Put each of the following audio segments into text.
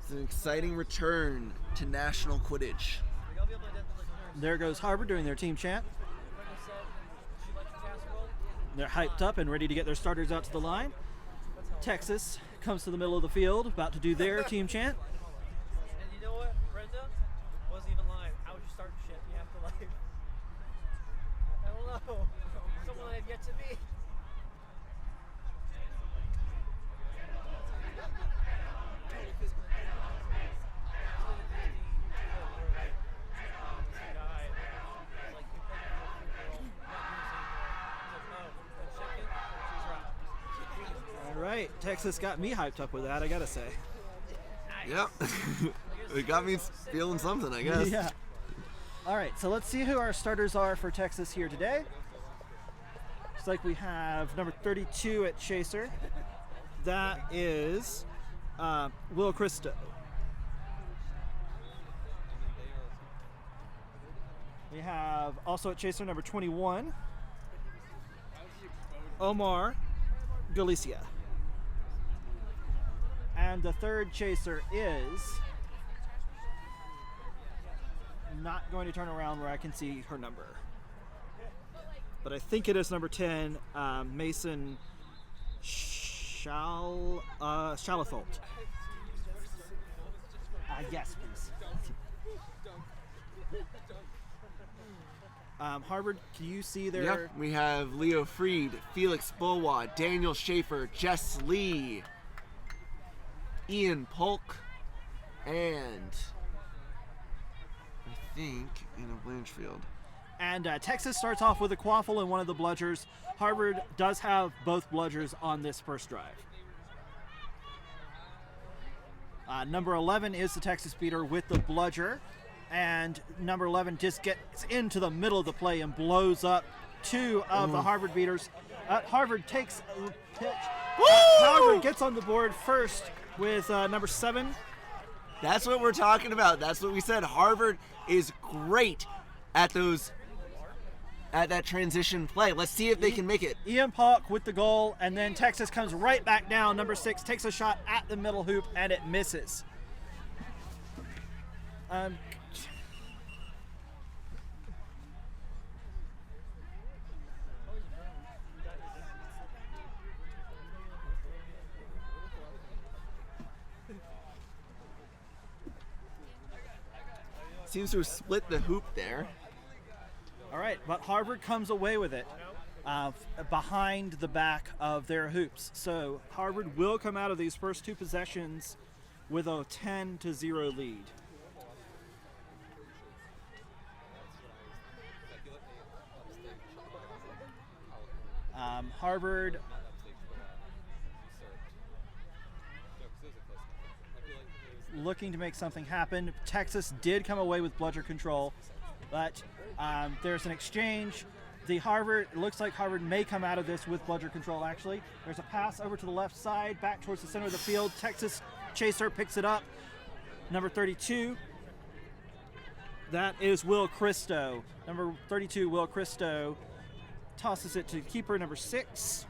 It's an exciting return to national Quidditch. There goes Harvard doing their team chant. They're hyped up and ready to get their starters out to the line. Texas comes to the middle of the field, about to do their team chant. And you know what, Brenda? Wasn't even lying. I was just starting shit. You have to like, I don't know. Someone I have yet to meet. All right, Texas got me hyped up with that, I gotta say. Yep. It got me feeling something, I guess. Yeah. All right, so let's see who our starters are for Texas here today. Looks like we have number 32 at Chaser. That is Will Christo. We have also at Chaser number 21, Omar Galicia. And the third Chaser is not going to turn around where I can see her number. But I think it is number 10, Mason Shalafalt. Yes, please. Harvard, can you see their... Yep, we have Leo Freed, Felix Bowa, Daniel Schaefer, Jess Lee, Ian Polk, and I think Anna Blanchfield. And Texas starts off with a quaffle and one of the bludgers. Harvard does have both bludgers on this first drive. Number 11 is the Texas beater with the bludger. And number 11 just gets into the middle of the play and blows up two of the Harvard beaters. Harvard takes a pitch. Harvard gets on the board first with number 7. That's what we're talking about. That's what we said. Harvard is great at that transition play. Let's see if they can make it. Ian Polk with the goal, and then Texas comes right back down. Number 6 takes a shot at the middle hoop, and it misses. Seems to have split the hoop there. All right, but Harvard comes away with it behind the back of their hoops. So Harvard will come out of these first two possessions with a 10-0 lead. Harvard looking to make something happen. Texas did come away with bludger control, but there's an exchange. It looks like Harvard may come out of this with bludger control, actually. There's a pass over to the left side, back towards the center of the field. Texas Chaser picks it up. Number 32. That is Will Christo. Number 32, Will Christo, tosses it to keeper number 6,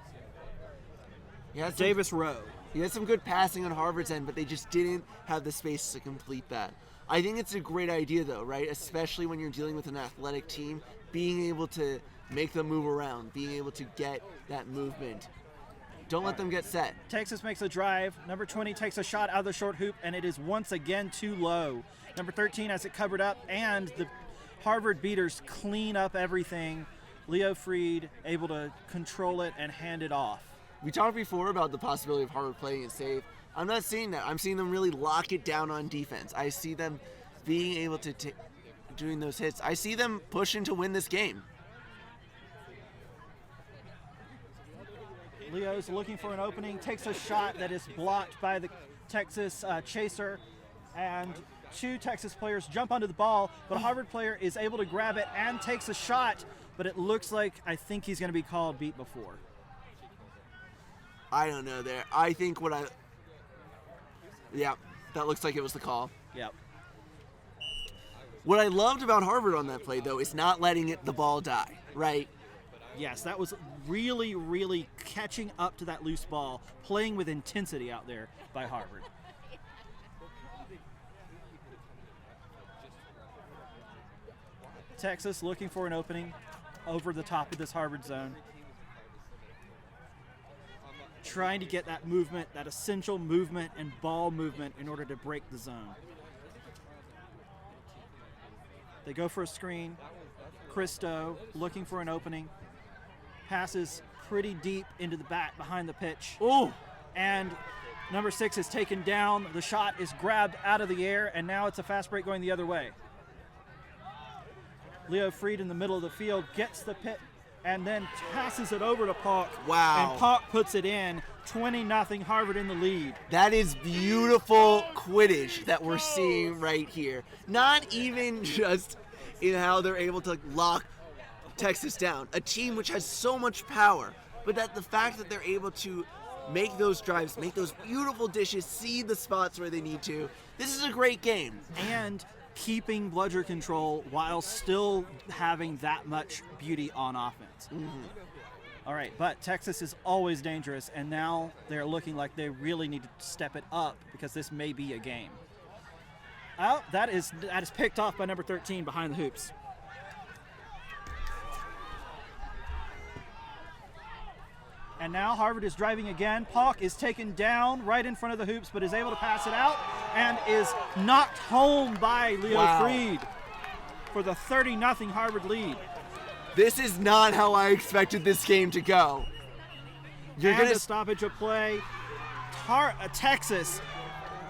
Davis Rowe. He had some good passing on Harvard's end, but they just didn't have the space to complete that. I think it's a great idea, though, right? Especially when you're dealing with an athletic team, being able to make them move around, being able to get that movement. Don't let them get set. Texas makes a drive. Number 20 takes a shot out of the short hoop, and it is once again too low. Number 13 has it covered up, and the Harvard beaters clean up everything. Leo Freed able to control it and hand it off. We talked before about the possibility of Harvard playing it safe. I'm not seeing that. I'm seeing them really lock it down on defense. I see them being able to doing those hits. I see them pushing to win this game. Leo's looking for an opening, takes a shot that is blocked by the Texas Chaser, and two Texas players jump onto the ball, but a Harvard player is able to grab it and takes a shot, but it looks like I think he's going to be called beat before. I don't know there. I think yeah, that looks like it was the call. Yep. What I loved about Harvard on that play, though, is not letting the ball die, right? Yes, that was really, really catching up to that loose ball, playing with intensity out there by Harvard. Texas looking for an opening over the top of this Harvard zone. Trying to get that movement, that essential movement and ball movement in order to break the zone. They go for a screen. Christo looking for an opening. Passes pretty deep into the back behind the pitch. Oh, And number 6 is taken down. The shot is grabbed out of the air, and now it's a fast break going the other way. Leo Freed in the middle of the field gets the pit and then passes it over to Pauk. Wow. And Pauk puts it in. 20-0 Harvard in the lead. that is beautiful Quidditch that we're seeing right here. Not even just in how they're able to lock Texas down, a team which has so much power, but that the fact that they're able to make those drives, make those beautiful dishes, see the spots where they need to. This is a great game. And keeping bludger control while still having that much beauty on offense. All right, but Texas is always dangerous, and now they're looking like they really need to step it up because this may be a game. Oh, that is picked off by number 13 behind the hoops. And now Harvard is driving again. Pauk is taken down right in front of the hoops, but is able to pass it out and is knocked home by Leo Wow. Freed for the 30-0 Harvard lead. This is not how I expected this game to go. You're And gonna a stoppage of play. Texas,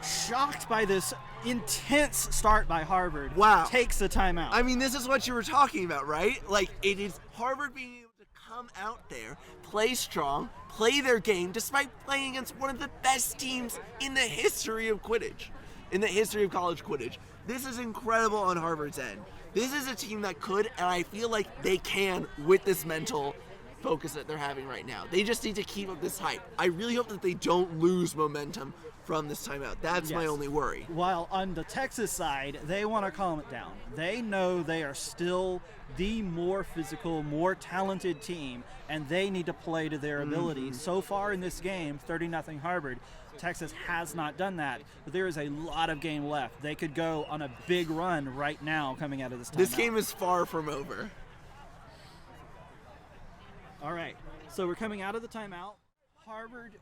shocked by this intense start by Harvard, Wow. takes the timeout. I mean, this is what you were talking about, right? Like, it is Harvard being able to come out there, play strong, play their game, despite playing against one of the best teams in the history of Quidditch, in the history of college Quidditch. This is incredible on Harvard's end. This is a team that could, and I feel like they can, with this mental focus that they're having right now. They just need to keep up this hype. I really hope that they don't lose momentum from this timeout. That's my Yes. only worry. While on the Texas side, they want to calm it down. They know they are still the more physical, more talented team, and they need to play to their ability. So far in this game, 30-0 Harvard, Texas has not done that, but there is a lot of game left. They could go on a big run right now coming out of this timeout. This game is far from over. All right, so we're coming out of the timeout. Harvard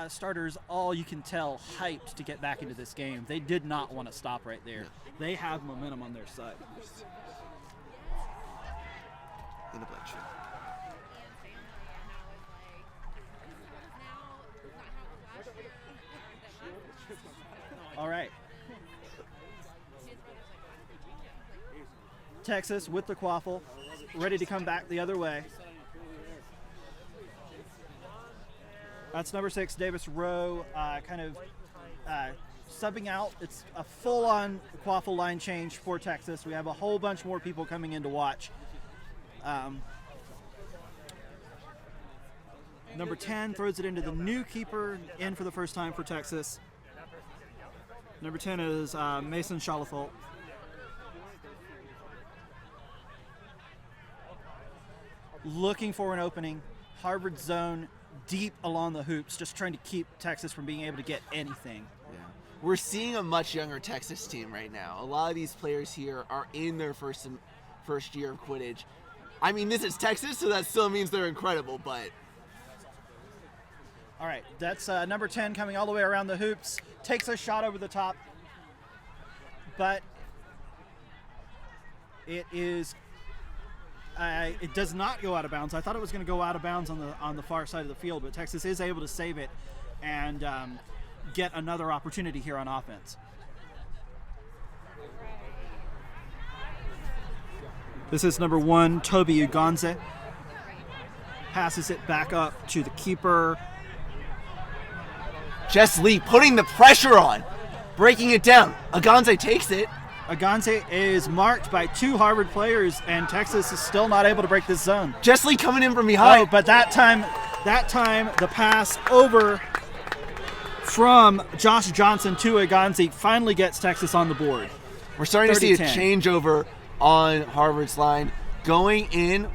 starters, all you can tell, hyped to get back into this game. They did not want to stop right there. They have momentum on their side. In the bloodshed. All right. Texas with the quaffle, ready to come back the other way. That's number 6, Davis Rowe, subbing out. It's a full-on quaffle line change for Texas. We have a whole bunch more people coming in to watch. Number 10 throws it into the new keeper, in for the first time for Texas. Number 10 is Mason Shalathol. Looking for an opening. Harvard zone deep along the hoops, just trying to keep Texas from being able to get anything. Yeah. We're seeing a much younger Texas team right now. A lot of these players here are in their first year of Quidditch. I mean, this is Texas, so that still means they're incredible, but All right, that's number 10 coming all the way around the hoops. Takes a shot over the top, but it does not go out of bounds. I thought it was going to go out of bounds on the far side of the field, but Texas is able to save it and get another opportunity here on offense. This is number 1, Toby Ugonze. Passes it back up to the keeper. Jess Lee putting the pressure on, breaking it down. Aganze takes it. Aganze is marked by 2 Harvard players, and Texas is still not able to break this zone. Jess Lee coming in from behind. Oh, but that time the pass over from Josh Johnson to Aganze finally gets Texas on the board. We're starting to see a 30-10. changeover on Harvard's line. Going in,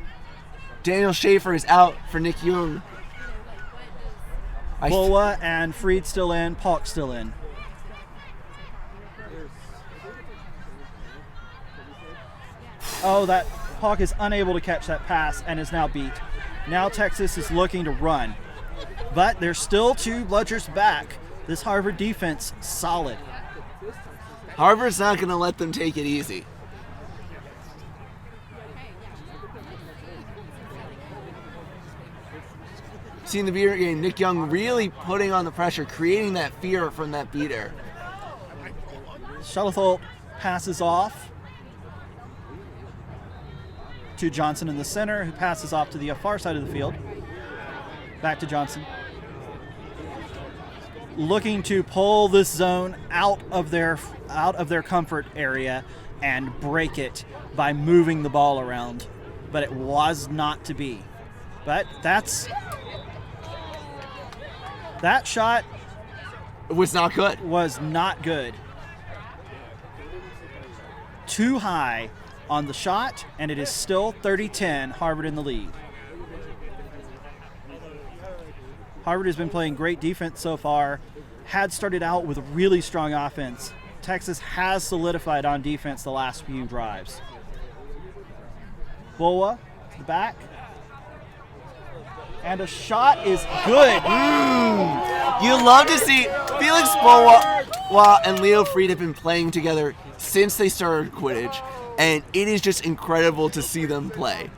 Daniel Schaefer is out for Nick Young. Boa and Freed still in, Pauk still in. Oh, Hawk is unable to catch that pass and is now beat. Now Texas is looking to run. But there's still 2 bludgers back. This Harvard defense, solid. Harvard's not going to let them take it easy. Seeing the beater game, Nick Young really putting on the pressure, creating that fear from that beater. Shuttlefold passes off to Johnson in the center, who passes off to the far side of the field. Back to Johnson. Looking to pull this zone out of their comfort area and break it by moving the ball around, but it was not to be. But that shot It was not good. was not good. Too high on the shot, and it is still 30-10, Harvard in the lead. Harvard has been playing great defense so far, had started out with a really strong offense. Texas has solidified on defense the last few drives. Boa, the back. And a shot is good. You love to see Felix Bowa and Leo Fried have been playing together since they started Quidditch, and it is just incredible to see them play.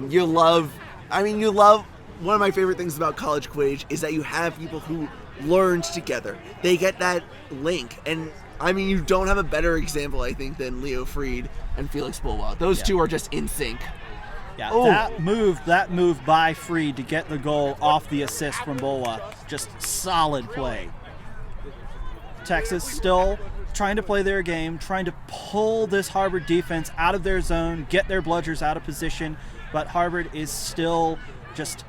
You love one of my favorite things about college Quidditch is that you have people who learned together. They get that link, and I mean, you don't have a better example, I think, than Leo Fried and Felix Bowa. Those two are just in sync. Yeah, Oh. that move by Fried to get the goal off the assist from Bowa, just solid play. Texas still trying to play their game, trying to pull this Harvard defense out of their zone, get their bludgers out of position, but Harvard is still just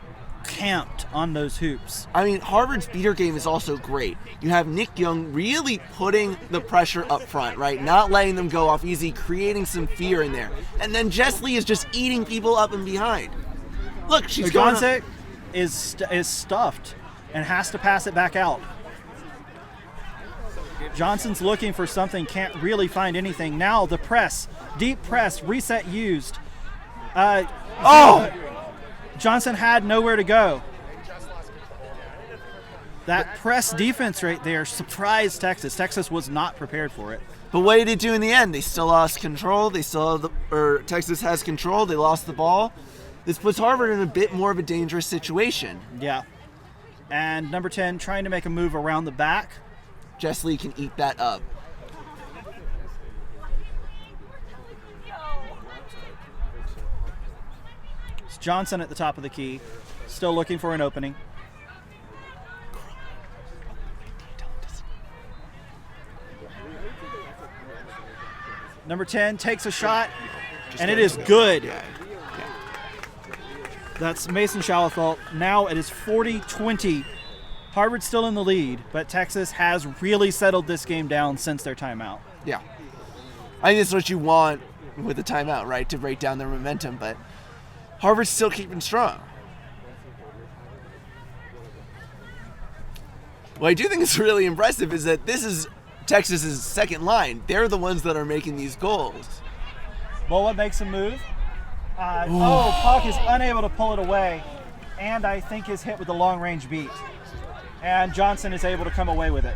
camped on those hoops. I mean, Harvard's beater game is also great. You have Nick Young really putting the pressure up front, right? Not letting them go off easy, creating some fear in there. And then Jess Lee is just eating people up and behind. Look, she's going up. Gonzek is stuffed and has to pass it back out. Johnson's looking for something, can't really find anything. Now the press, deep press, reset used. Johnson had nowhere to go. That press defense right there surprised Texas. Texas was not prepared for it. But what did it do in the end? They still lost control. Texas has control. They lost the ball. This puts Harvard in a bit more of a dangerous situation. Yeah. And number 10 trying to make a move around the back. Jess Lee can eat that up. It's Johnson at the top of the key, still looking for an opening. Number 10 takes a shot, and it is good. Yeah. That's Mason Shalafelt. Now it is 40-20. Harvard's still in the lead, but Texas has really settled this game down since their timeout. Yeah. I think that's what you want with the timeout, right? To break down their momentum, but Harvard's still keeping strong. What I do think is really impressive is that this is Texas's second line. They're the ones that are making these goals. Bola makes a move. Puck is unable to pull it away, and I think is hit with a long-range beat. And Johnson is able to come away with it.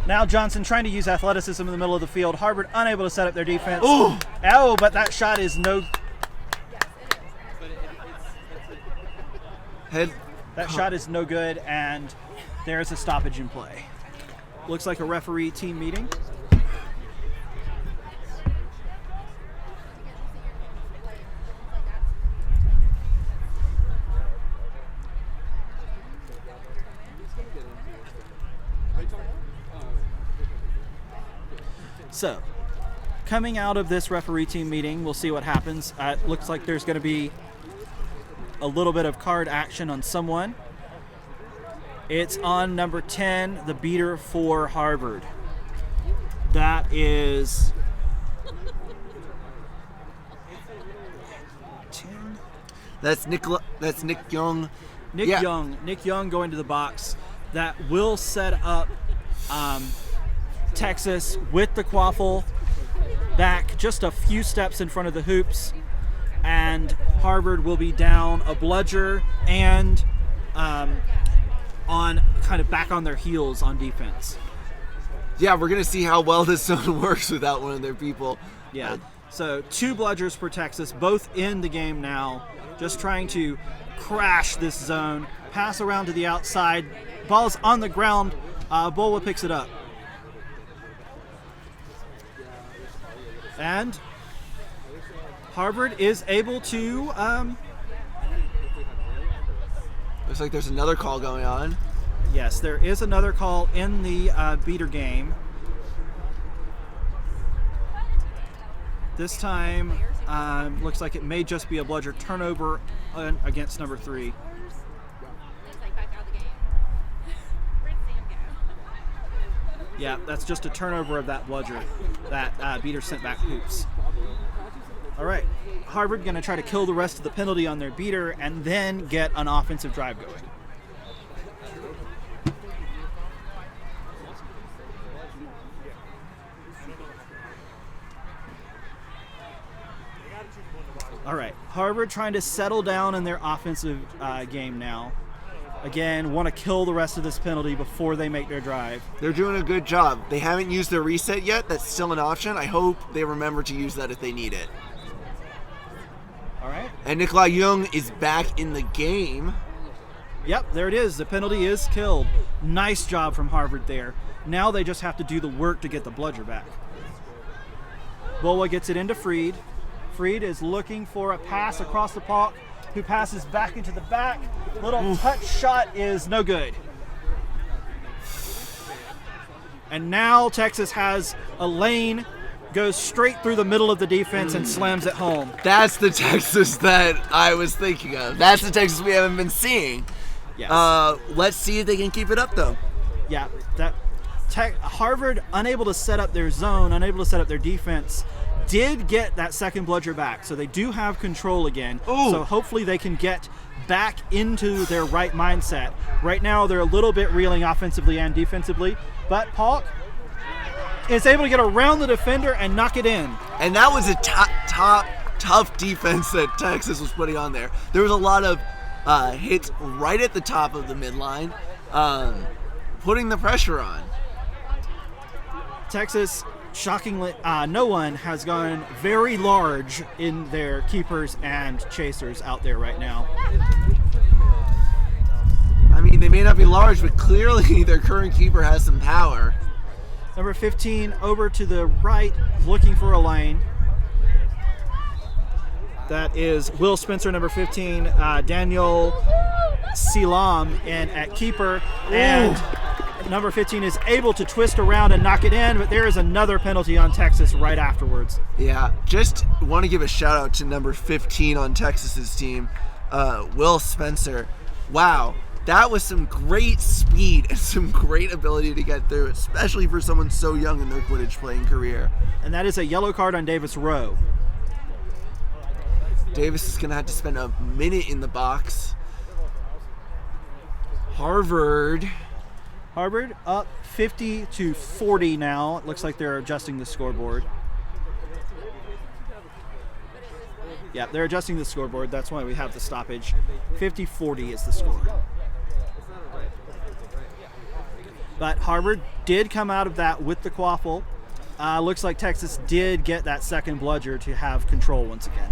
Now Johnson trying to use athleticism in the middle of the field. Harvard unable to set up their defense. But that shot is shot is no good, and there's a stoppage in play. Looks like a referee team meeting. So, coming out of this referee team meeting, we'll see what happens. It looks like there's going to be a little bit of card action on someone. It's on number 10, the beater for Harvard. That is 10. That's Nick Young. Nick Young going to the box. That will set up Texas with the quaffle. back just a few steps in front of the hoops, and Harvard will be down a bludger and on kind of back on their heels on defense. Yeah, we're going to see how well this zone works without one of their people. Yeah. So 2 bludgers for Texas, both in the game now, just trying to crash this zone, pass around to the outside. Ball's on the ground. Bola picks it up. And Harvard is able to... Looks like there's another call going on. Yes, there is another call in the beater game. This time, looks like it may just be a bludger turnover against number 3. Yeah, that's just a turnover of that bludger. That beater sent back hoops. All right, Harvard going to try to kill the rest of the penalty on their beater and then get an offensive drive going. All right, Harvard trying to settle down in their offensive game now. Again, want to kill the rest of this penalty before they make their drive. They're doing a good job. They haven't used their reset yet. That's still an option. I hope they remember to use that if they need it. All right. And Nikolai Young is back in the game. Yep, there it is. The penalty is killed. Nice job from Harvard there. Now they just have to do the work to get the bludger back. Bola gets it into Freed. Freed is looking for a pass across the park, who passes back into the back. Little touch shot is no good. And now Texas has a lane, goes straight through the middle of the defense and slams it home. That's the Texas that I was thinking of. That's the Texas we haven't been seeing. Yes. Let's see if they can keep it up, though. Yeah, Harvard, unable to set up their zone, unable to set up their defense, did get that second bludger back, so they do have control again. Ooh. So hopefully they can get back into their right mindset. Right now they're a little bit reeling offensively and defensively, but Paulk is able to get around the defender and knock it in. And that was a tough defense that Texas was putting on there. There was a lot of hits right at the top of the midline, putting the pressure on. Texas, shockingly, no one has gone very large in their keepers and chasers out there right now. I mean, they may not be large, but clearly their current keeper has some power. Number 15 over to the right, looking for a lane. That is Will Spencer, number 15, Daniel Silam in at keeper. And number 15 is able to twist around and knock it in, but there is another penalty on Texas right afterwards. Yeah, just want to give a shout out to number 15 on Texas's team, Will Spencer. Wow, that was some great speed and some great ability to get through, especially for someone so young in their Quidditch playing career. And that is a yellow card on Davis Rowe. Davis is going to have to spend a minute in the box. Harvard up 50-40 now. It looks like they're adjusting the scoreboard. Yeah, they're adjusting the scoreboard. That's why we have the stoppage. 50-40 is the score. But Harvard did come out of that with the quaffle. Looks like Texas did get that second bludger to have control once again.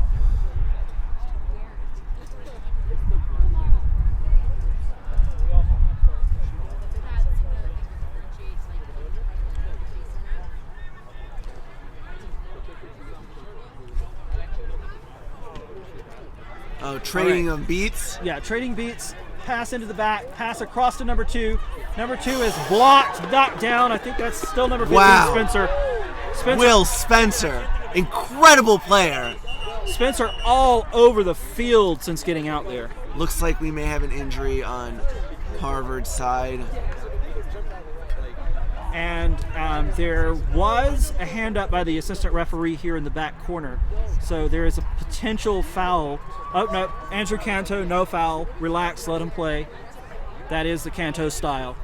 Oh, trading of beats. Yeah, trading beats. Pass into the back. Pass across to number 2. Number 2 is blocked, knocked down. I think that's still number 15, Wow. Spencer. Will Spencer, incredible player. Spencer all over the field since getting out there. Looks like we may have an injury on Harvard's side. And there was a hand up by the assistant referee here in the back corner. So there is a potential foul. Oh, no, Andrew Canto, no foul. Relax, let him play. That is the Canto style.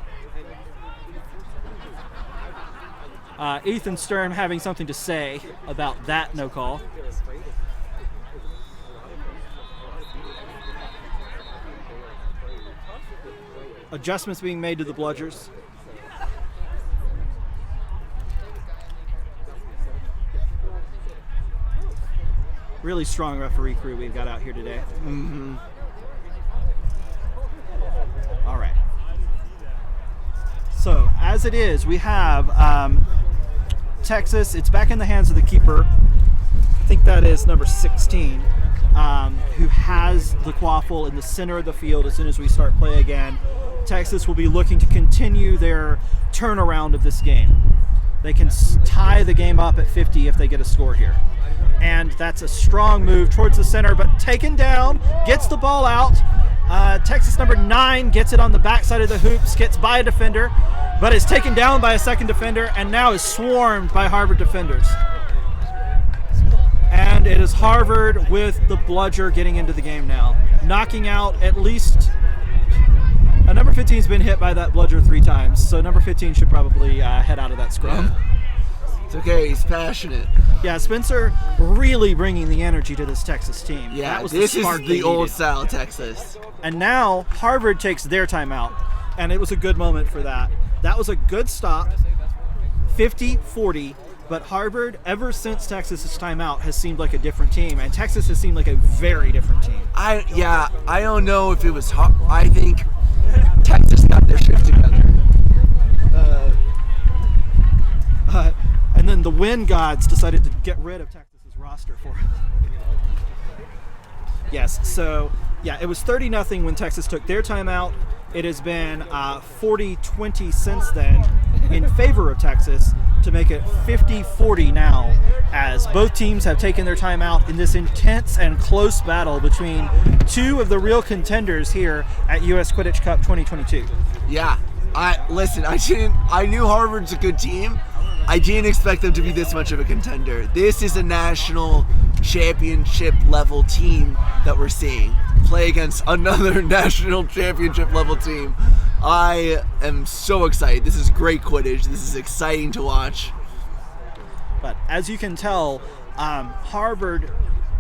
Ethan Sturm having something to say about that no call. Adjustments being made to the Bludgers. Really strong referee crew we've got out here today. Mm-hmm. All right. So, as it is, we have Texas. It's back in the hands of the keeper. I think that is number 16, who has the quaffle in the center of the field as soon as we start play again. Texas will be looking to continue their turnaround of this game. They can tie the game up at 50 if they get a score here. And that's a strong move towards the center, but taken down, gets the ball out. Texas number 9 gets it on the backside of the hoops, gets by a defender, but is taken down by a second defender and now is swarmed by Harvard defenders. And it is Harvard with the bludger getting into the game now, knocking out at least... number 15 has been hit by that bludger 3 times, so number 15 should probably head out of that scrum. Yeah. It's okay, he's passionate. Yeah, Spencer really bringing the energy to this Texas team. Yeah, that was this the is spark the old needed. style Texas. And now Harvard takes their timeout, and it was a good moment for that. That was a good stop, 50-40, but Harvard, ever since Texas's timeout, has seemed like a different team, and Texas has seemed like a very different team. I don't know if it was hard. I think Texas got their shit together. And then the Wind Gods decided to get rid of Texas's roster for it. Yes, so yeah, it was 30-0 when Texas took their timeout. It has been 40-20 since then in favor of Texas to make it 50-40 now, as both teams have taken their timeout in this intense and close battle between 2 of the real contenders here at US Quidditch Cup 2022. Yeah, I knew Harvard's a good team. I didn't expect them to be this much of a contender. This is a national championship level team that we're seeing play against another national championship level team. I am so excited. This is great Quidditch. This is exciting to watch. But as you can tell, Harvard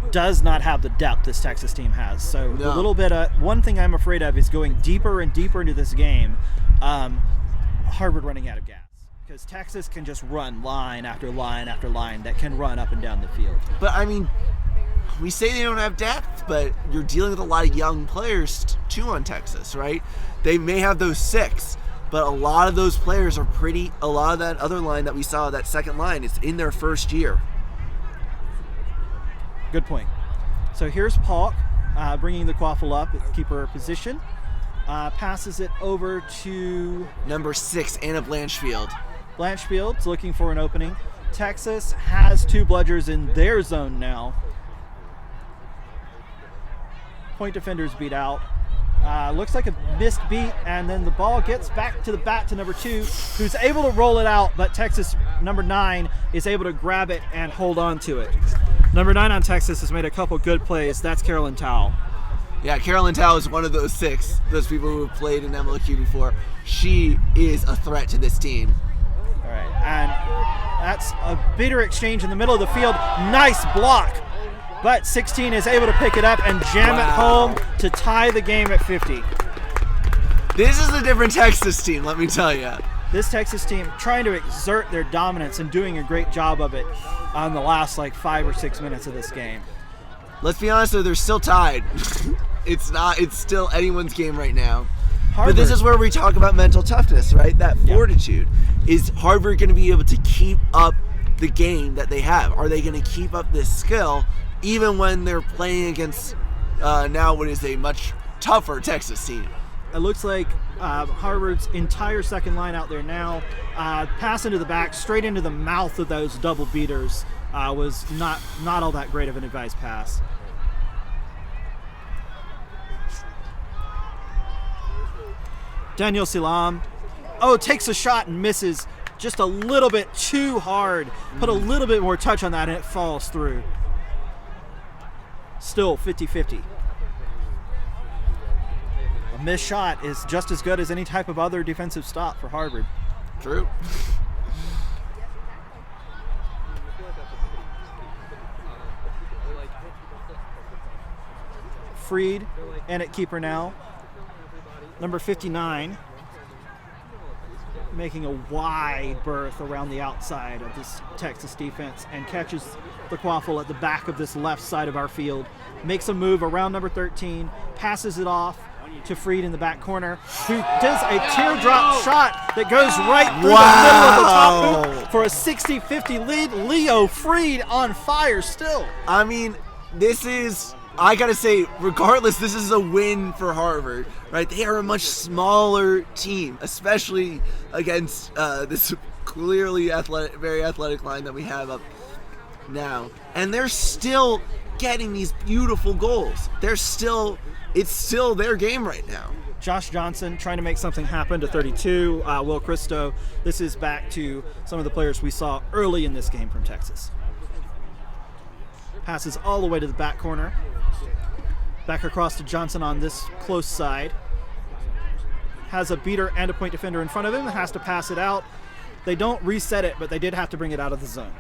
does not have the depth this Texas team has. So No. a little bit of one thing I'm afraid of is going deeper and deeper into this game. Harvard running out of gas, because Texas can just run line after line after line that can run up and down the field. But I mean, we say they don't have depth, but you're dealing with a lot of young players too on Texas, right? They may have those 6, but a lot of those players are a lot of that other line that we saw, that second line, is in their first year. Good point. So here's Paulk bringing the quaffle up at keeper position. Passes it over to Number 6, Anna Blanchfield. Blanchfield's looking for an opening. Texas has 2 bludgers in their zone now. Point defenders beat out. Looks like a missed beat, and then the ball gets back to the bat to number 2, who's able to roll it out, but Texas, number 9, is able to grab it and hold on to it. Number 9 on Texas has made a couple good plays. That's Carolyn Towle. Yeah, Carolyn Towle is one of those 6, those people who have played in MLQ before. She is a threat to this team. All right, and that's a bitter exchange in the middle of the field. Nice block, but 16 is able to pick it up and jam it home to tie the game at 50. This is a different Texas team, let me tell you. This Texas team trying to exert their dominance and doing a great job of it on the last 5 or 6 minutes of this game. Let's be honest though, they're still tied. It's still anyone's game right now. Harvard. But this is where we talk about mental toughness, right? That fortitude. Is Harvard going to be able to keep up the game that they have? Are they going to keep up this skill even when they're playing against now what is a much tougher Texas team? It looks like Harvard's entire second line out there now. Pass into the back, straight into the mouth of those double beaters was not all that great of an advised pass. Daniel Silam, takes a shot and misses just a little bit too hard. Put a little bit more touch on that and it falls through. Still 50-50. A missed shot is just as good as any type of other defensive stop for Harvard. True. Freed in at keeper now. Number 59 making a wide berth around the outside of this Texas defense and catches the quaffle at the back of this left side of our field. Makes a move around number 13, passes it off to Freed in the back corner, who does a teardrop shot that goes right through the middle of the top hoop for a 60-50 lead. Leo Freed on fire still. I mean, I gotta say, regardless, this is a win for Harvard, right? They are a much smaller team, especially against this clearly very athletic line that we have up now. And they're still getting these beautiful goals. It's still their game right now. Josh Johnson trying to make something happen to 32. Will Christo. This is back to some of the players we saw early in this game from Texas. Passes all the way to the back corner. Back across to Johnson on this close side. Has a beater and a point defender in front of him. Has to pass it out. They don't reset it, but they did have to bring it out of the zone.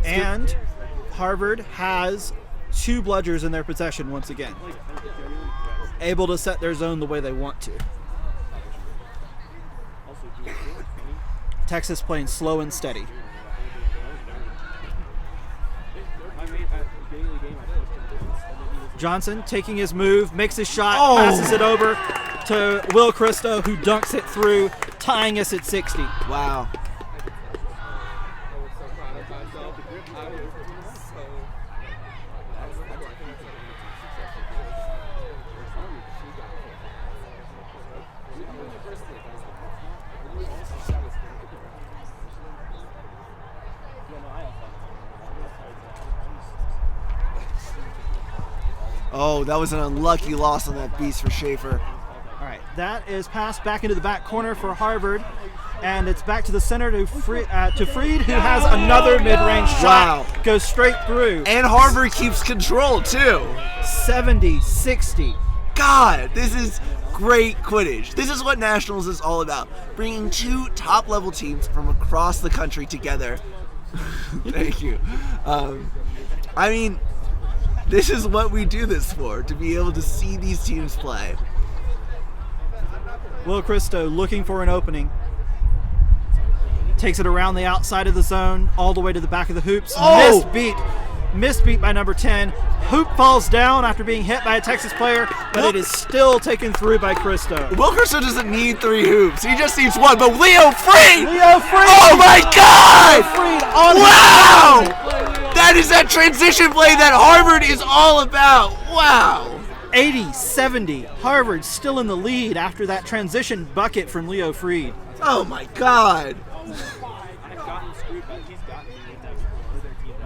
And Harvard has 2 bludgers in their possession once again. Able to set their zone the way they want to. Texas playing slow and steady. Johnson taking his move, makes his shot, passes it over to Will Christo, who dunks it through, tying us at 60. Wow. Oh, that was an unlucky loss on that beast for Schaefer. All right, that is passed back into the back corner for Harvard, and it's back to the center to Freed, who has another mid-range shot. Wow. Goes straight through. And Harvard keeps control, too. 70-60. God, this is great Quidditch. This is what Nationals is all about. Bringing 2 top-level teams from across the country together. Thank you. I mean, this is what we do this for, to be able to see these teams play. Will Christo looking for an opening. Takes it around the outside of the zone, all the way to the back of the hoops. Oh! Misbeat by number 10. Hoop falls down after being hit by a Texas player, but it is still taken through by Christo. Will Christo doesn't need 3 hoops. He just needs 1, but Leo Freed! Leo Freed! Oh my God! Freed on Wow! That is that transition play that Harvard is all about. Wow! 80-70. Harvard still in the lead after that transition bucket from Leo Freed. Oh my God!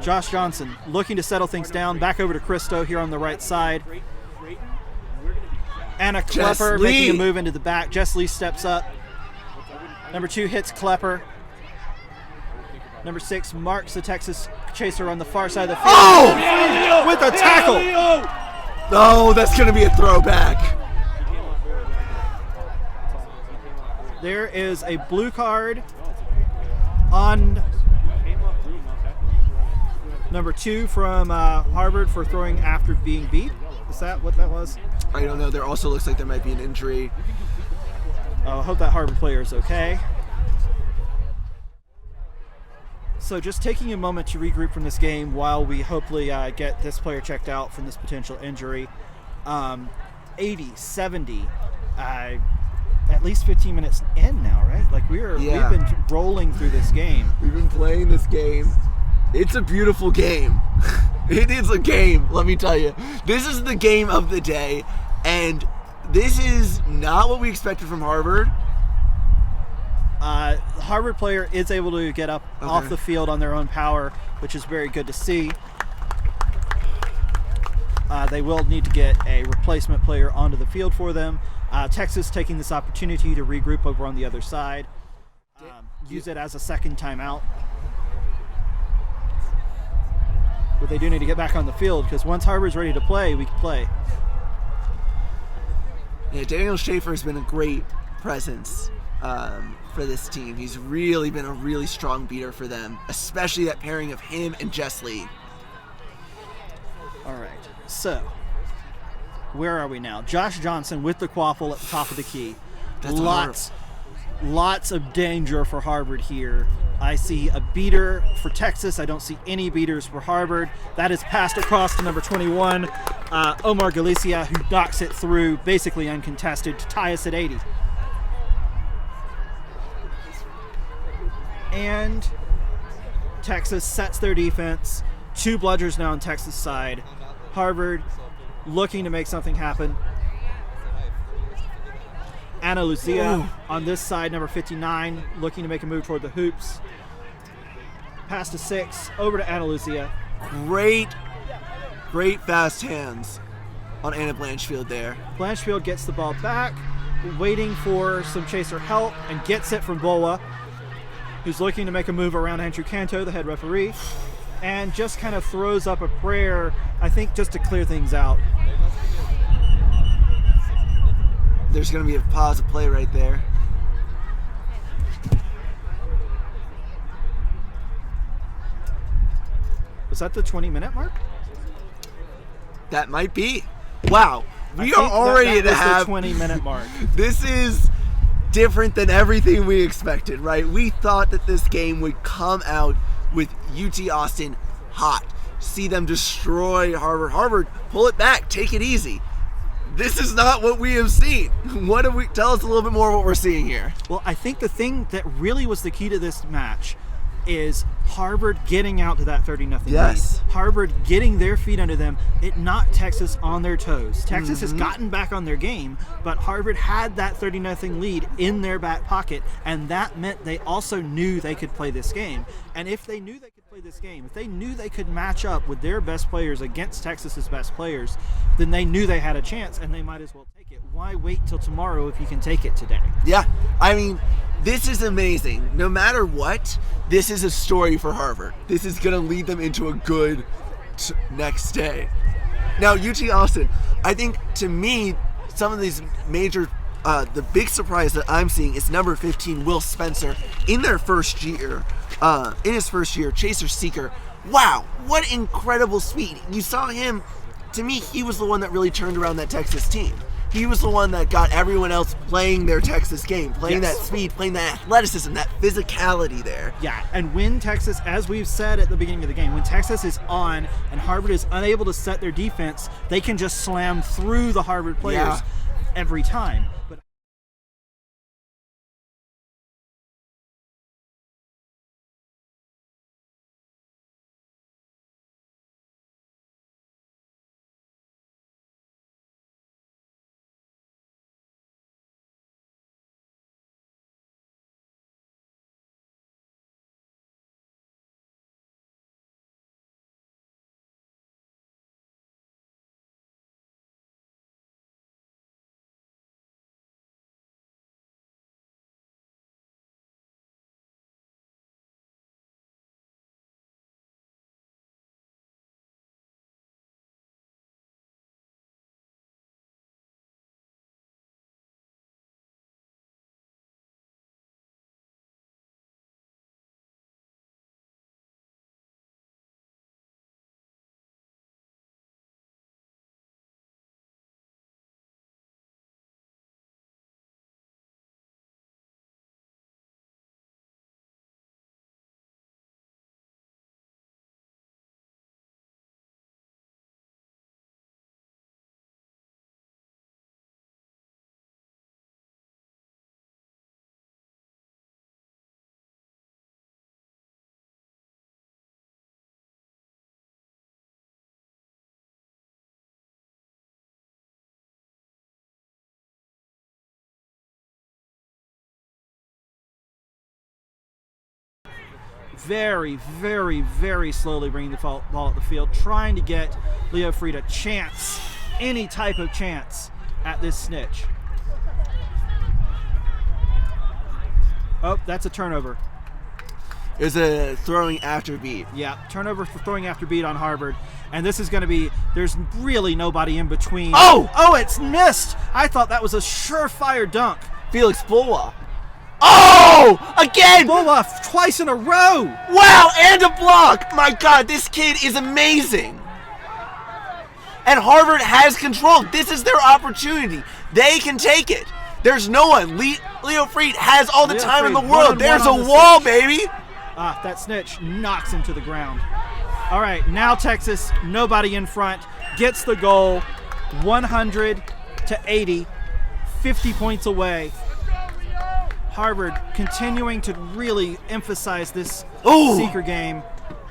Josh Johnson looking to settle things down. Back over to Christo here on the right side. Anna Klepper making a move into the back. Jess Lee steps up. Number 2 hits Klepper. Number 6 marks the Texas chaser on the far side of the field. Oh! With a tackle. Oh, that's going to be a throwback. There is a blue card on number 2 from Harvard for throwing after being beat. Is that what that was? I don't know. There also looks like there might be an injury. I hope that Harvard player is okay. So just taking a moment to regroup from this game while we hopefully get this player checked out from this potential injury. 80-70, at least 15 minutes in now, right? Like we've been rolling through this game. We've been playing this game. It's a beautiful game. It is a game, let me tell you. This is the game of the day, and this is not what we expected from Harvard. The Harvard player is able to get up off the field on their own power, which is very good to see. They will need to get a replacement player onto the field for them. Texas taking this opportunity to regroup over on the other side. Use it as a second timeout. But they do need to get back on the field because once Harvard's ready to play, we can play. Yeah, Daniel Schaefer has been a great presence for this team. He's really been a really strong beater for them, especially that pairing of him and Jess Lee. All right. So, where are we now? Josh Johnson with the quaffle at the top of the key. That's Lots of danger for Harvard here. I see a beater for Texas. I don't see any beaters for Harvard. That is passed across to number 21, Omar Galicia, who knocks it through basically uncontested to tie us at 80. And Texas sets their defense. 2 bludgers now on Texas side. Harvard looking to make something happen. Ana Lucia on this side, number 59, looking to make a move toward the hoops. Pass to 6, over to Ana Lucia. Great fast hands on Anna Blanchfield there. Blanchfield gets the ball back, waiting for some chaser help, and gets it from Boa, who's looking to make a move around Andrew Canto, the head referee, and just kind of throws up a prayer, I think, just to clear things out. There's going to be a pause of play right there. Was that the 20-minute mark? That might be. Wow. We I are think already that to have the 20-minute mark. This is different than everything we expected, right? We thought that this game would come out with UT Austin hot. See them destroy Harvard. Harvard, pull it back, take it easy. This is not what we have seen. Tell us a little bit more of what we're seeing here. Well, I think the thing that really was the key to this match is Harvard getting out to that 30-0 Yes. lead. Harvard getting their feet under them. It knocked Texas on their toes. Texas has gotten back on their game, but Harvard had that 30-0 lead in their back pocket, and that meant they also knew they could play this game. And if they knew they could play this game, if they knew they could match up with their best players against Texas's best players, then they knew they had a chance, and they might as well take it. Why wait till tomorrow if you can take it today? Yeah, I mean, this is amazing. No matter what, this is a story for Harvard. This is going to lead them into a good next day. Now, UT Austin, I think to me, some of these major, the big surprise that I'm seeing is number 15, Will Spencer, in their first year, Chaser Seeker. Wow, what incredible speed. You saw him, to me, he was the one that really turned around that Texas team. He was the one that got everyone else playing their Texas game, playing that speed, playing that athleticism, that physicality there. Yeah, and when Texas, as we've said at the beginning of the game, when Texas is on and Harvard is unable to set their defense, they can just slam through the Harvard players every time. But very, very, very slowly bringing the ball at the field, trying to get Leo Fried a chance, any type of chance at this snitch. Oh, that's a turnover. It was a throwing after beat. Yeah, turnover for throwing after beat on Harvard. And this is going to be, there's really nobody in between. Oh, it's missed. I thought that was a surefire dunk. Felix Bulwa. Oh, again! Bola twice in a row. Wow, and a block. My God, this kid is amazing. And Harvard has control. This is their opportunity. They can take it. There's no one. Leo Fried has all the Leo time in the Fried, world. one-on-one There's a on the wall, snitch. baby. That snitch knocks him to the ground. All right, now Texas, nobody in front, gets the goal, 100-80, 50 points away. Harvard continuing to really emphasize this Ooh. seeker game.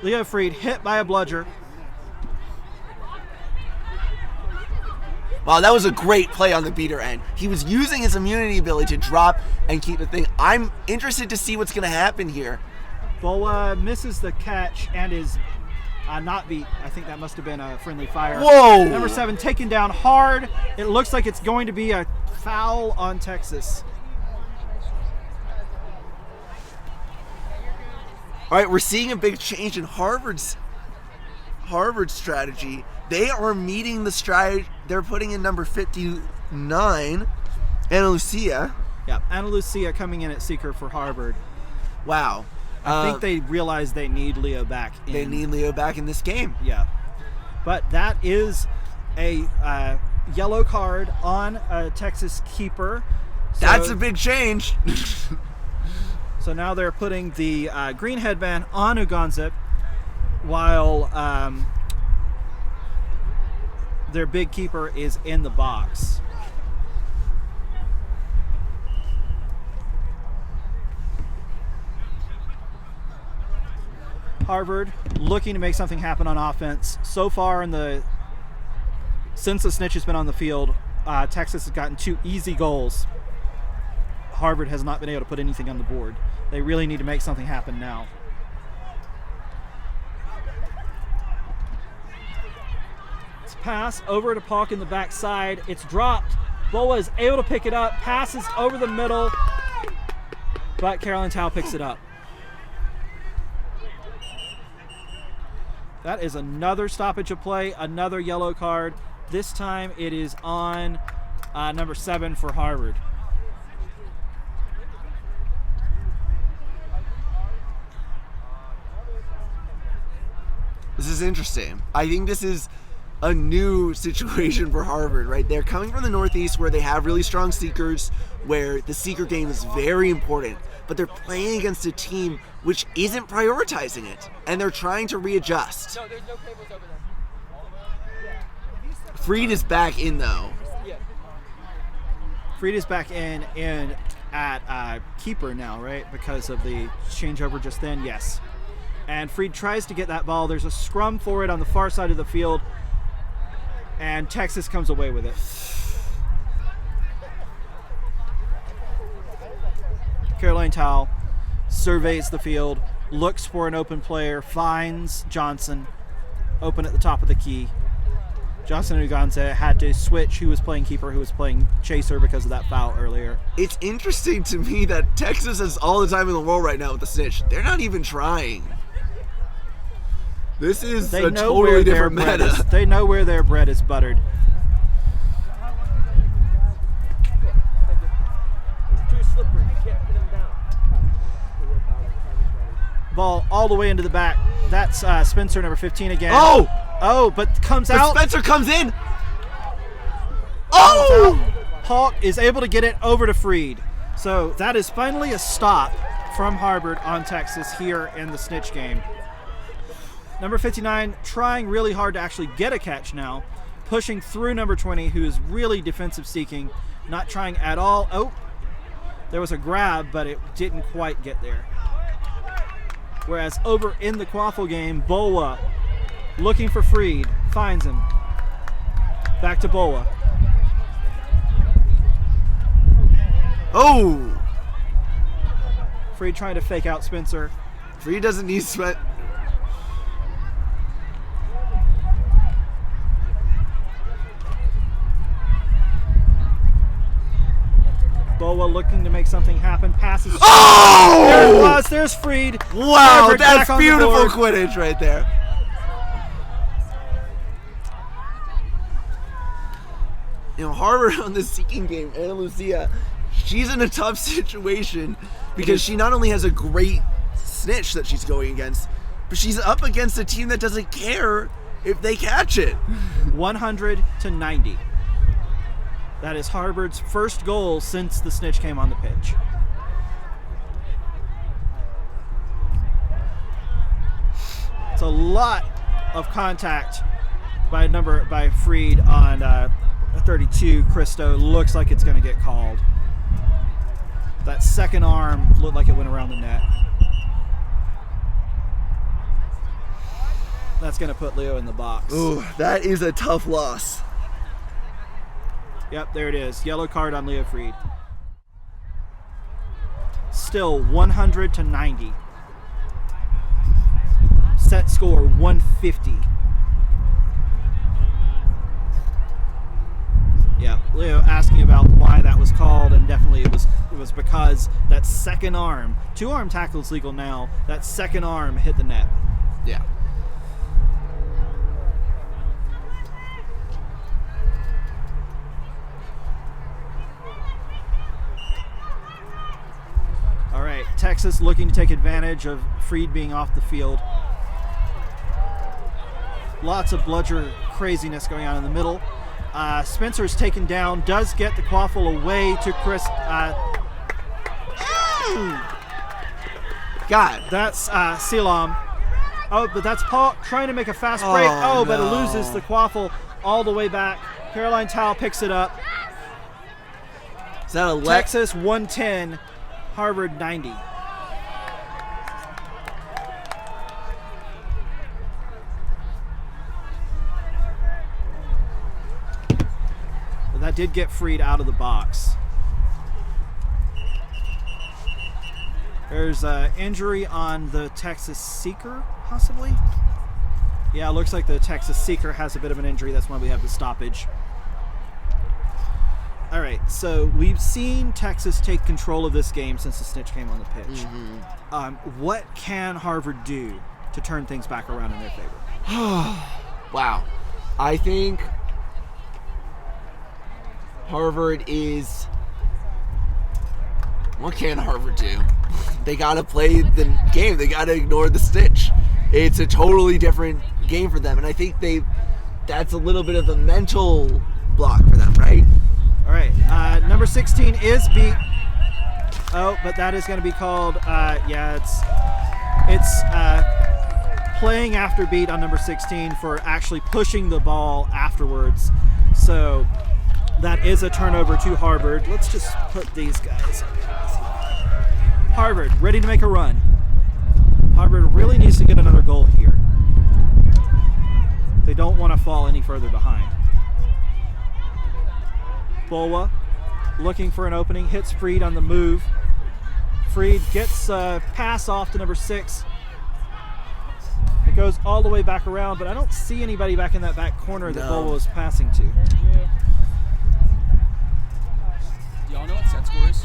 Leo Fried hit by a bludger. Wow, that was a great play on the beater end. He was using his immunity ability to drop and keep the thing. I'm interested to see what's going to happen here. Boa misses the catch and is not beat. I think that must have been a friendly fire. Whoa! Number 7 taken down hard. It looks like it's going to be a foul on Texas. All right, we're seeing a big change in Harvard's strategy. They are meeting the strategy. They're putting in number 59, Ana Lucia. Yeah, Ana Lucia coming in at seeker for Harvard. Wow. I think they realize they need Leo back in. They need Leo back in this game. Yeah. But that is a yellow card on a Texas keeper. So, That's a big change. So now they're putting the green headband on Ugonza while their big keeper is in the box. Harvard looking to make something happen on offense. So far since the snitch has been on the field, Texas has gotten 2 easy goals. Harvard has not been able to put anything on the board. They really need to make something happen now. It's pass over to Pauk in the backside. It's dropped. Boa is able to pick it up. Passes over the middle, but Carolyn Tao picks it up. That is another stoppage of play, another yellow card. This time it is on number 7 for Harvard. This is interesting. I think this is a new situation for Harvard, right? They're coming from the Northeast where they have really strong seekers, where the seeker game is very important, but they're playing against a team which isn't prioritizing it, and they're trying to readjust. No, there's no cables over there. Fried is back in, though. Yeah. Fried is back in at keeper now, right? Because of the changeover just then, yes. And Fried tries to get that ball. There's a scrum for it on the far side of the field, and Texas comes away with it. Caroline Towle surveys the field, looks for an open player, finds Johnson open at the top of the key. Johnson and Ugonza had to switch who was playing keeper, who was playing chaser because of that foul earlier. It's interesting to me that Texas has all the time in the world right now with the snitch. They're not even trying. This is They a know totally where their different bread meta. is. They know where their bread is buttered. It's too slippery. You can't put him down. Ball all the way into the back. That's Spencer, number 15 again. Oh! But comes But out. Spencer comes in! Oh! Hawk is able to get it over to Fried. So that is finally a stop from Harvard on Texas here in the snitch game. Number 59 trying really hard to actually get a catch now. Pushing through number 20, who is really defensive seeking. Not trying at all. Oh, there was a grab, but it didn't quite get there. Whereas over in the Quaffle game, Boa looking for Fried, finds him. Back to Boa. Oh! Fried trying to fake out Spencer. Fried doesn't need sweat. Boa looking to make something happen. Passes. Oh! There it was. There's Fried. Wow, Harvard that's back on the beautiful board. Quidditch right there. You know, Harvard on the seeking game, Ana Lucia, she's in a tough situation because she not only has a great snitch that she's going against, but she's up against a team that doesn't care if they catch it. 100-90. That is Harvard's first goal since the snitch came on the pitch. It's a lot of contact by Freed on 32. Christo looks like it's going to get called. That second arm looked like it went around the net. That's going to put Leo in the box. Ooh, that is a tough loss. Yep, there it is. Yellow card on Leo Freed. Still 100-90. Set score 150. Yeah, Leo asking about why that was called, and definitely it was because that second arm, 2-arm tackle is legal now, that second arm hit the net. Yeah. All right, Texas looking to take advantage of Freed being off the field. Lots of bludger craziness going on in the middle. Spencer's taken down, does get the quaffle away to Chris. God. That's Silam. Oh, but that's Paul trying to make a fast break. Oh, But it no. loses the quaffle all the way back. Caroline Towle picks it up. Is that a Texas 110, Harvard 90. Well, that did get Freed out of the box. There's an injury on the Texas Seeker, possibly. Yeah, it looks like the Texas Seeker has a bit of an injury. That's why we have the stoppage. All right, so we've seen Texas take control of this game since the snitch came on the pitch. What can Harvard do to turn things back around in their favor? Wow. I think Harvard is... What can Harvard do? They got to play the game. They got to ignore the snitch. It's a totally different game for them. And I think that's a little bit of a mental block for them, right? All right, number 16 is beat. Oh, but that is going to be called, it's playing after beat on number 16 for actually pushing the ball afterwards. So that is a turnover to Harvard. Let's just put these guys. Harvard ready to make a run. Harvard really needs to get another goal here. They don't want to fall any further behind. Bulwa looking for an opening, hits Freed on the move. Freed gets a pass off to number 6. It goes all the way back around, but I don't see anybody back in that back corner that No. Bulwa was passing to. Do y'all know what set score is?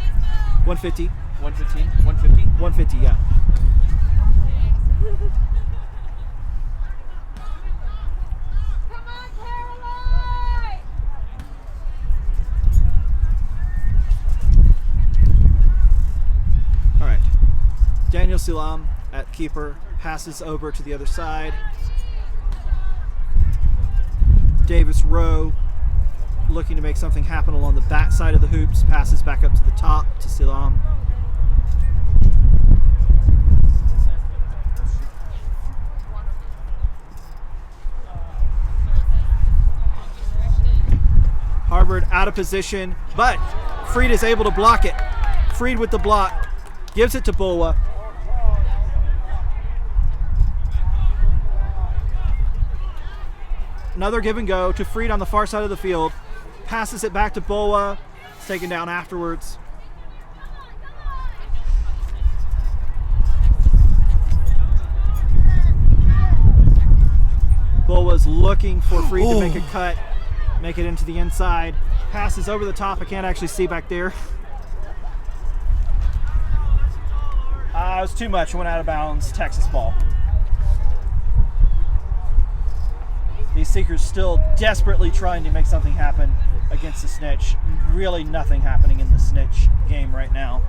150. 115? 150? 150, yeah. Come on, Caroline! All right. Daniel Silam at keeper passes over to the other side. Davis Rowe looking to make something happen along the back side of the hoops, passes back up to the top to Silam. Harvard out of position, but Freed is able to block it. Freed with the block, gives it to Bulwa. Another give and go to Freed on the far side of the field. Passes it back to Bulwa. It's taken down afterwards. Bulwa's looking for Freed to make a cut, make it into the inside. Passes over the top. I can't actually see back there. It was too much. Went out of bounds. Texas ball. These Seekers still desperately trying to make something happen against the snitch. Really nothing happening in the snitch game right now.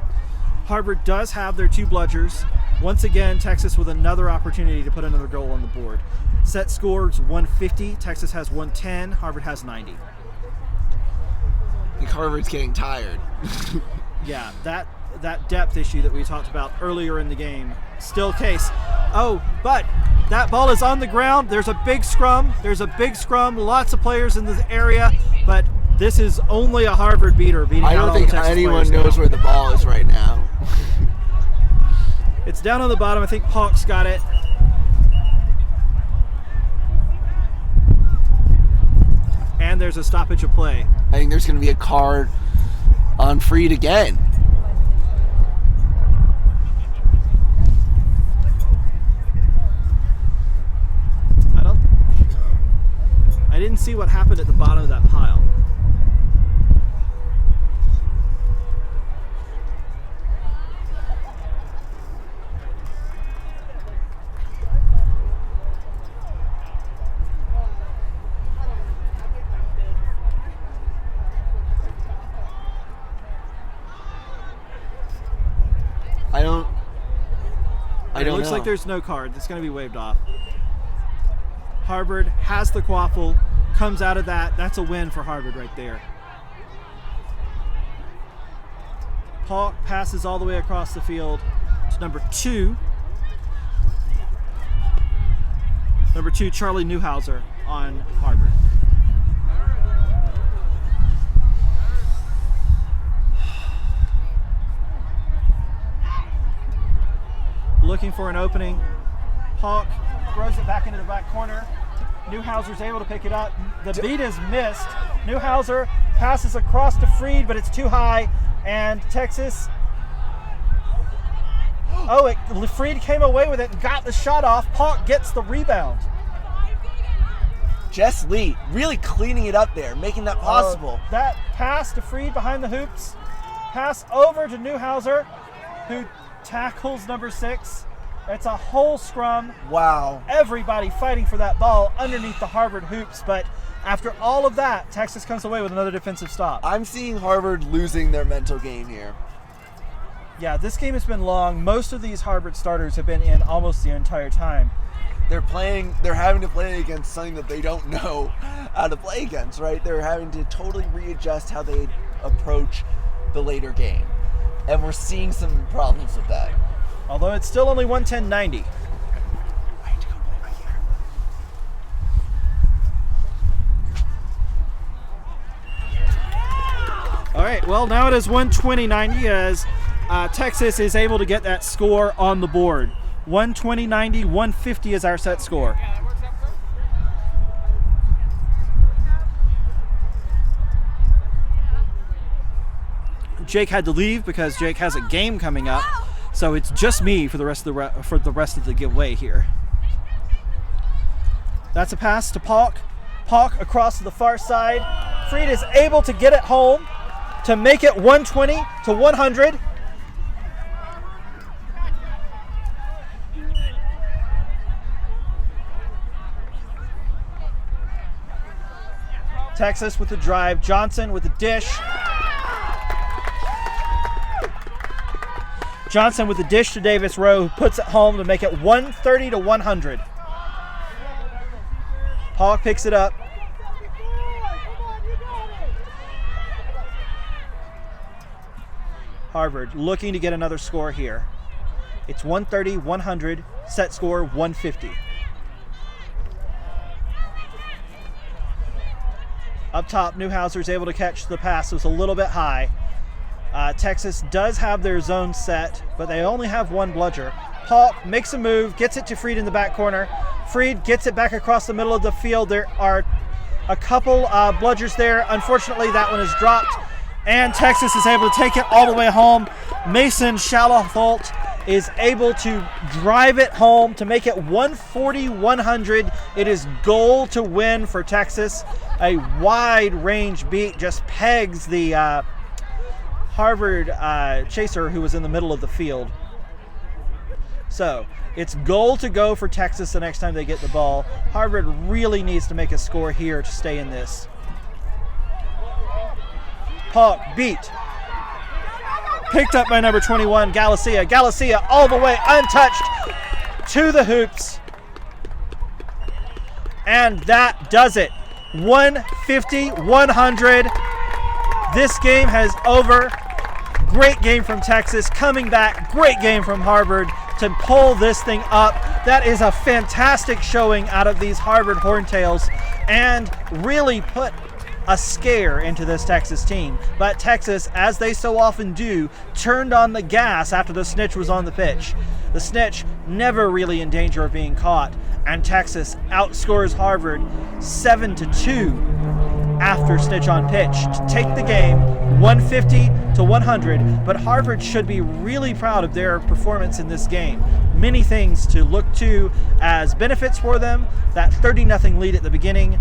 Harvard does have their 2 bludgers. Once again, Texas with another opportunity to put another goal on the board. Set scores 150. Texas has 110. Harvard has 90. I think Harvard's getting tired. Yeah, that depth issue that we talked about earlier in the game, still case. Oh, but that ball is on the ground. There's a big scrum. Lots of players in this area, but this is only a Harvard beater beating I out don't all think the Texas anyone players knows now. where the ball is right now. It's down on the bottom. I think Hawks got it. And there's a stoppage of play. I think there's going to be a card on Freed again. I didn't see what happened at the bottom of that pile. I don't It looks know. like there's no card. It's going to be waved off. Harvard has the quaffle, comes out of that. That's a win for Harvard right there. Hawk passes all the way across the field to number 2. Number 2, Charlie Newhouser on Harvard. Looking for an opening. Hawk throws it back into the back corner. Newhouser's able to pick it up. The beat is missed. Newhouser passes across to Freed, but it's too high. And Texas. Oh, Freed came away with it and got the shot off. Hawk gets the rebound. Jess Lee really cleaning it up there, making that possible. That pass to Freed behind the hoops. Pass over to Newhouser, who tackles number 6. It's a whole scrum. Wow. Everybody fighting for that ball underneath the Harvard hoops, but after all of that, Texas comes away with another defensive stop. I'm seeing Harvard losing their mental game here. Yeah, this game has been long. Most of these Harvard starters have been in almost the entire time. They're having to play against something that they don't know how to play against, right? They're having to totally readjust how they approach the later game. And we're seeing some problems with that. Although it's still only 110-90. I have to go play right here. All right, well, now it is 120-90 as Texas is able to get that score on the board. 120-90, 150 is our set score. Jake had to leave because Jake has a game coming up, so it's just me for the rest of the giveaway here. That's a pass to Pauk. Pauk across to the far side. Freed is able to get it home to make it 120 to 100. Texas with the drive. Johnson with the dish. Johnson with the dish to Davis Rowe, who puts it home to make it 130 to 100. Hawk picks it up. Harvard looking to get another score here. It's 130, 100, set score 150. Up top, Newhouser's able to catch the pass. It was a little bit high. Texas does have their zone set, but they only have one bludger. Hawk makes a move, gets it to Freed in the back corner. Freed gets it back across the middle of the field. There are a couple bludgers there. Unfortunately, that one is dropped, and Texas is able to take it all the way home. Mason Shalotholt is able to drive it home to make it 140-100. It is goal to win for Texas. A wide range beat just pegs the Harvard chaser who was in the middle of the field. So it's goal to go for Texas the next time they get the ball. Harvard really needs to make a score here to stay in this. Hawk beat. picked up by number 21, Galicia. Galicia all the way untouched to the hoops. And that does it. 150-100. This game has over. Great game from Texas. Coming back. Great game from Harvard to pull this thing up. That is a fantastic showing out of these Harvard Horntails and really put a scare into this Texas team. But Texas, as they so often do, turned on the gas after the snitch was on the pitch. The snitch never really in danger of being caught, and Texas outscores Harvard 7-2 after snitch on pitch to take the game 150-100. But Harvard should be really proud of their performance in this game. Many things to look to as benefits for them. That 30-0 lead at the beginning,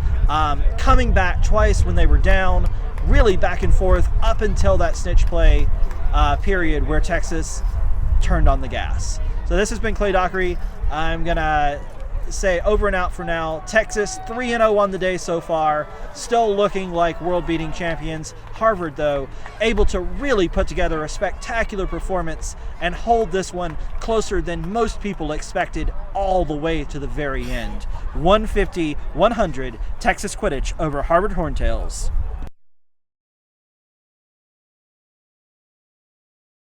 coming back twice when they were down, really back and forth up until that snitch play period where Texas turned on the gas. So this has been Clay Dockery. I'm going to say over and out for now. Texas 3-0 on the day so far, still looking like world-beating champions. Harvard, though, able to really put together a spectacular performance and hold this one closer than most people expected all the way to the very end. 150-100, Texas Quidditch over Harvard Horntails.